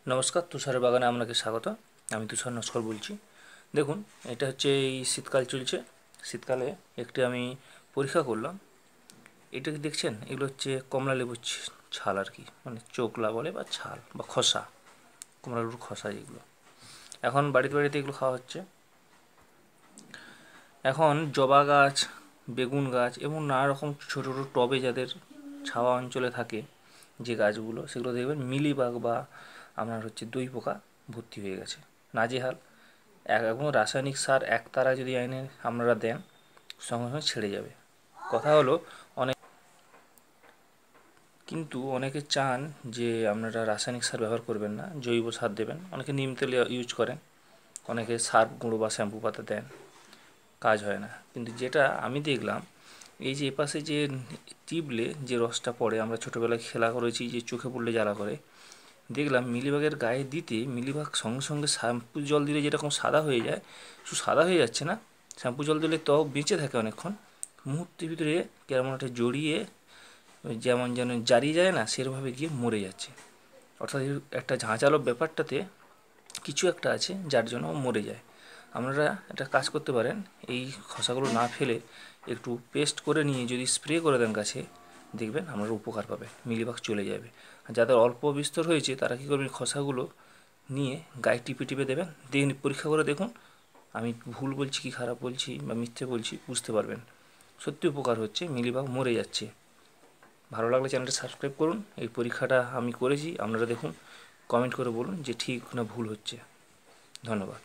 নমস্কার, তুষারের বাগানে আপনাকে স্বাগত। আমি তুষার নস্কর বলছি। দেখুন, এটা হচ্ছে এই শীতকাল চলছে। শীতকালে একটি আমি পরীক্ষা করলাম। এটা কি দেখছেন? এগুলো হচ্ছে কমলা লেবুর ছাল আর কি, মানে চোকলা বলে বা ছাল বা খোসা, কমলা লেবুর খোসা এগুলো। এখন বাড়িতে বাড়িতে এগুলো খাওয়া হচ্ছে। এখন জবা গাছ, বেগুন গাছ এবং নানা রকম ছোটো ছোটো টবে যাদের ছাওয়া অঞ্চলে থাকে যে গাছগুলো, সেগুলো দেখবেন মিলিবাগ বা আপনার হচ্ছে দই পোকা ভর্তি হয়ে গেছে, নাজেহাল। এবং রাসায়নিক সার একতারা যদি এনে আপনারা দেন, সঙ্গে সঙ্গে ছেড়ে যাবে। কথা হলো, অনেক কিন্তু অনেকে চান যে আপনারা রাসায়নিক সার ব্যবহার করবেন না, জৈব সার দেবেন। অনেকে নিম তেল ইউজ করেন, অনেকে সার্ফ গুঁড়ো বা শ্যাম্পু পাতা দেন, কাজ হয় না। কিন্তু যেটা আমি দেখলাম, এই যে এপাশে যে টিপলে যে রসটা পড়ে, আমরা ছোটোবেলায় খেলা করেছি যে চোখে পড়লে জ্বালা করে, দেখলাম মিলিবাগের গায়ে দিতে মিলিবাগ সঙ্গে সঙ্গে শ্যাম্পু জল দিলে যেরকম সাদা হয়ে যায়, শুধু সাদা হয়ে যাচ্ছে না, শ্যাম্পু জল দিলে ত্বক বেঁচে থাকে অনেকক্ষণ, মুহূর্তের ভিতরে কেমন একটা জড়িয়ে, যেমন যেন জারিয়ে যায় না, সেরভাবে গিয়ে মরে যাচ্ছে। অর্থাৎ একটা ঝাঁঝালো ব্যাপারটাতে কিছু একটা আছে যার জন্য মরে যায়। আপনারা একটা কাজ করতে পারেন, এই খোসাগুলো না ফেলে একটু পেস্ট করে নিয়ে যদি স্প্রে করে দেন গাছে, দেখবেন আপনারা উপকার পাবে, মিলিবাগ চলে যাবে। আর যাদের অল্প বিস্তর হয়েছে তারা কী করবেন, খোসাগুলো নিয়ে গায়ে টিপে টিপে দেবেন, দিয়ে পরীক্ষা করে দেখুন। আমি ভুল বলছি কি খারাপ বলছি বা মিথ্যে বলছি বুঝতে পারবেন। সত্যি উপকার হচ্ছে, মিলিবাগ মরে যাচ্ছে। ভালো লাগলে চ্যানেলটা সাবস্ক্রাইব করুন। এই পরীক্ষাটা আমি করেছি, আপনারা দেখুন, কমেন্ট করে বলুন যে ঠিক না ভুল হচ্ছে। ধন্যবাদ।